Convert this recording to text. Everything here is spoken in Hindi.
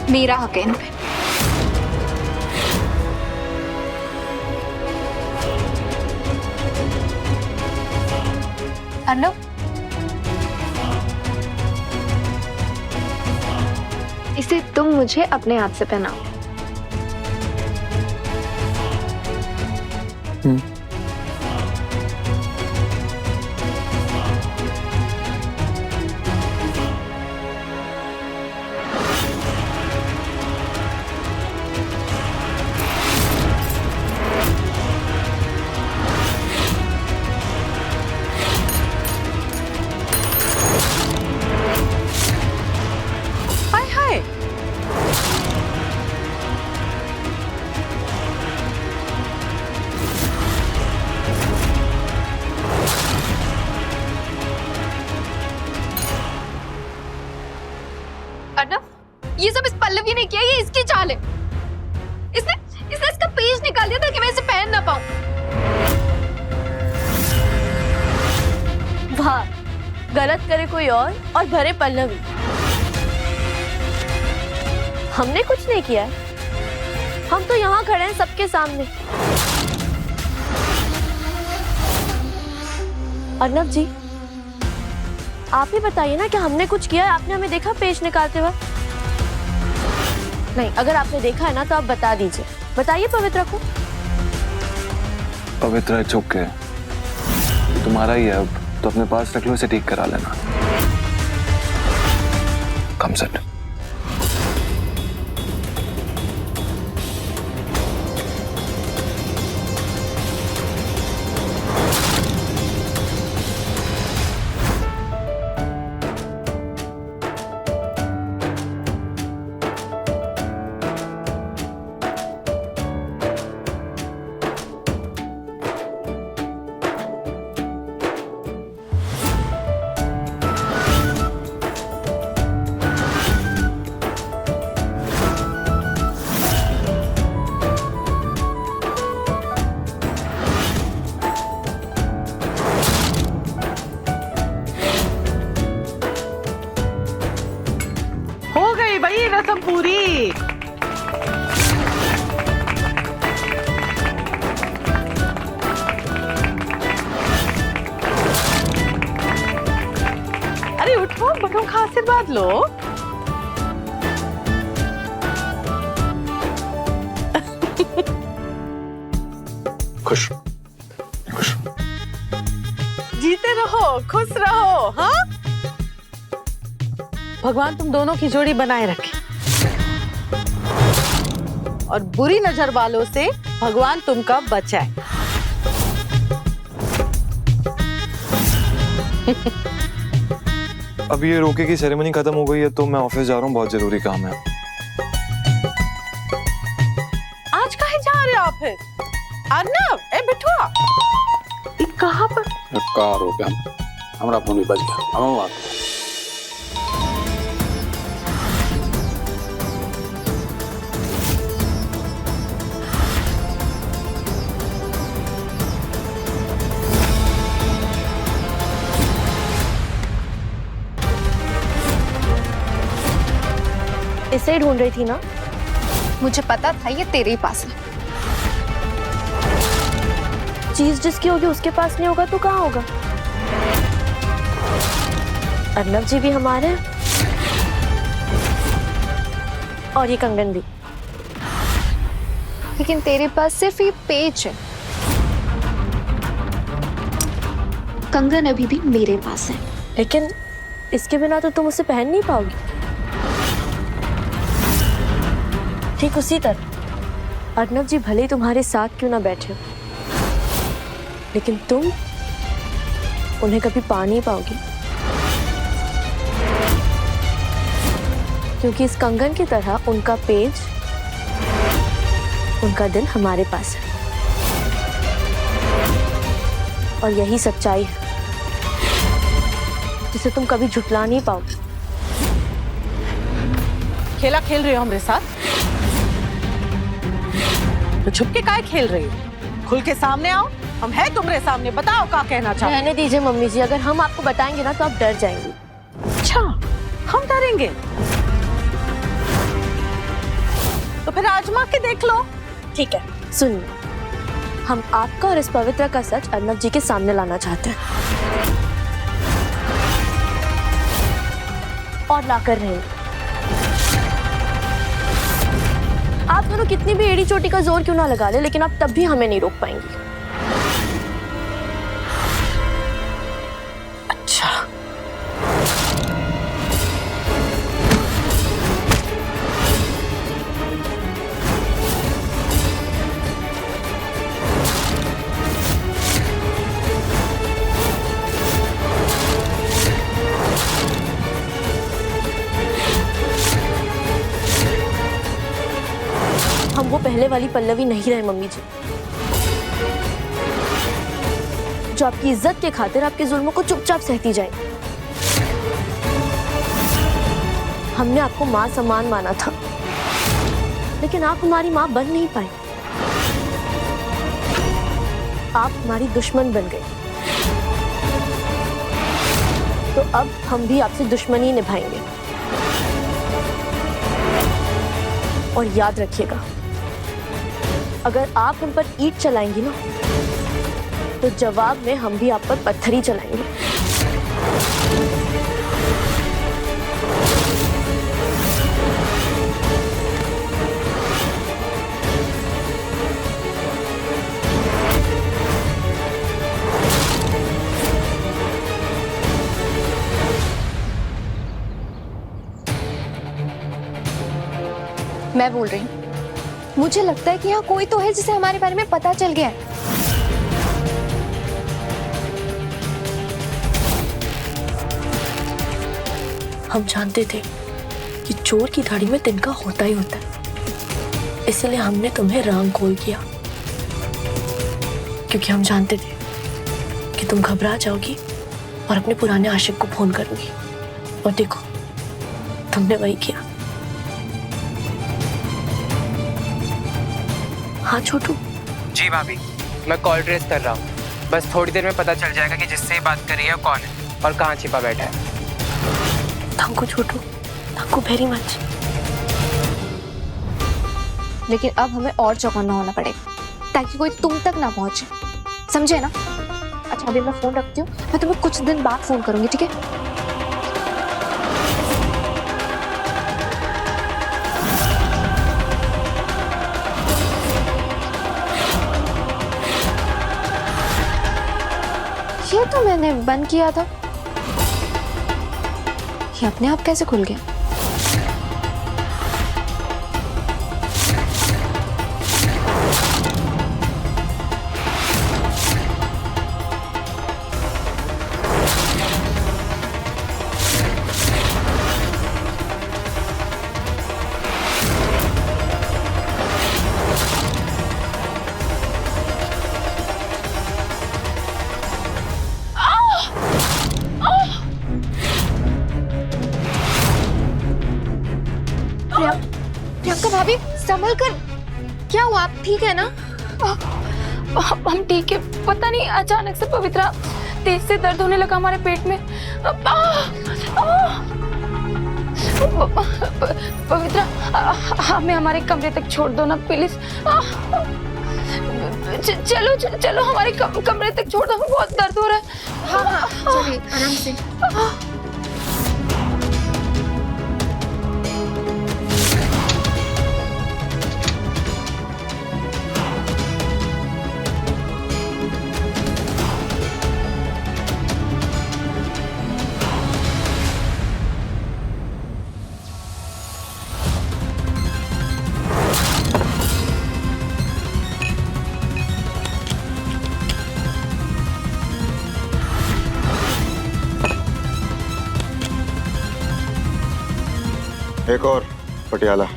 मेरा हक है इन पे। अर्नव, इसे तुम मुझे अपने हाथ से पहनाओ। अर्नव, ये सब इस पल्लवी ने किया, ये इसकी चाल है। इसने इसने इसका पेज निकाल दिया ताकि मैं इसे पहन ना पाऊं। वाह, गलत करे कोई और भरे पल्लवी। हमने कुछ नहीं किया है, हम तो यहाँ खड़े हैं सबके सामने। अर्नव जी, आप ही बताइए ना कि हमने कुछ किया है? आपने हमें देखा पेज निकालते वक्त? नहीं, अगर आपने देखा है ना तो आप बता दीजिए। बताइए पवित्रा को। पवित्रा चुप के, तुम्हारा ही है अब, तो अपने पास रख लो, इसे ठीक करा लेना। कम सेट। रसम पूरी। अरे उठो, बड़ों का आशीर्वाद लो। खुश खुश जीते रहो, खुश रहो। हाँ, भगवान तुम दोनों की जोड़ी बनाए रखे और बुरी नजर वालों से भगवान तुमका बचाए। अब ये रोके की सेरेमनी खत्म हो गई है तो मैं ऑफिस जा रहा हूँ, बहुत जरूरी काम है। आज कहीं जा रहे हो ऑफिस? अर्नव, ए बिठुआ, कहाँ पर? कार हो गया, हमारा फोन भी बज गया। हम आ इसे ही ढूंढ रही थी ना? मुझे पता था ये तेरे ही पास है। चीज जिसकी होगी उसके पास नहीं होगा तो कहाँ होगा? अर्नव जी भी हमारे हैं और ये कंगन भी। लेकिन तेरे पास सिर्फ ये पेज है, कंगन अभी भी मेरे पास है। लेकिन इसके बिना तो तुम उसे पहन नहीं पाओगी। ठीक उसी तरह अर्नव जी भले ही तुम्हारे साथ क्यों ना बैठे हो, लेकिन तुम उन्हें कभी पा नहीं पाओगी, क्योंकि इस कंगन की तरह उनका पेज, उनका दिल हमारे पास है। और यही सच्चाई है जिसे तुम कभी झुठला नहीं पाओगे। खेला खेल रहे हो हमारे साथ? तो छुप के काहे खेल रही हो? खुल के सामने आओ, हम हैं तुम्हारे सामने, बताओ क्या कहना चाहते हो? रहने दीजिए मम्मी जी, अगर हम आपको बताएंगे ना तो आप डर जाएंगी। अच्छा, हम डरेंगे? फिर आजमा के देख लो। ठीक है, सुनिए, हम आपका और इस पवित्र का सच अर्नब जी के सामने लाना चाहते हैं और लाकर रहेंगे। आप दोनों कितनी भी एड़ी चोटी का जोर क्यों ना लगा ले, लेकिन आप तब भी हमें नहीं रोक पाएंगी। अच्छा, हम वो पहले वाली पल्लवी नहीं रहे मम्मी जी, जो आपकी इज्जत के खातिर आपके जुल्मों को चुपचाप सहती जाए। हमने आपको माँ समान माना था, लेकिन आप हमारी माँ बन नहीं पाए। आप हमारी दुश्मन बन गई, तो अब हम भी आपसे दुश्मनी निभाएंगे। और याद रखिएगा, अगर आप हम पर ईंट चलाएंगी ना, तो जवाब में हम भी आप पर पत्थर ही चलाएंगे। मैं बोल रही हूँ, मुझे लगता है कि यहाँ कोई तो है जिसे हमारे बारे में पता चल गया है। हम जानते थे कि चोर की दाढ़ी में तिनका होता ही होता है, इसलिए हमने तुम्हें राम कॉल किया, क्योंकि हम जानते थे कि तुम घबरा जाओगी और अपने पुराने आशिक को फोन करोगी। और देखो, तुमने वही किया। हाँ छोटू। जी भाभी, मैं कॉल ट्रेस कर रहा हूँ। बस थोड़ी देर में पता चल जाएगा कि जिससे ये बात कर रही है वो कौन है और कहाँ छिपा बैठा है। Thank you Chhotu, thank you very much. लेकिन अब हमें और चौकन्ना होना पड़ेगा, ताकि कोई तुम तक ना पहुंचे, समझे ना? अच्छा, अभी मैं फोन रखती हूँ, मैं तुम्हें कुछ दिन बाद फोन करूंगी, ठीक है? ये तो मैंने बंद किया था, ये अपने आप कैसे खुल गया? प्रियंका भाभी, संभल कर। क्या हुआ, आप ठीक है ना? हम ठीक है। पता नहीं अचानक से पवित्रा तेज से दर्द होने लगा हमारे पेट में। पवित्रा, हमें हमारे कमरे तक छोड़ दो ना प्लीज। चलो चलो हमारे कमरे तक छोड़ दो, हमें बहुत दर्द हो रहा है। हाँ हाँ, चलिए आराम से। एक और पटियाला।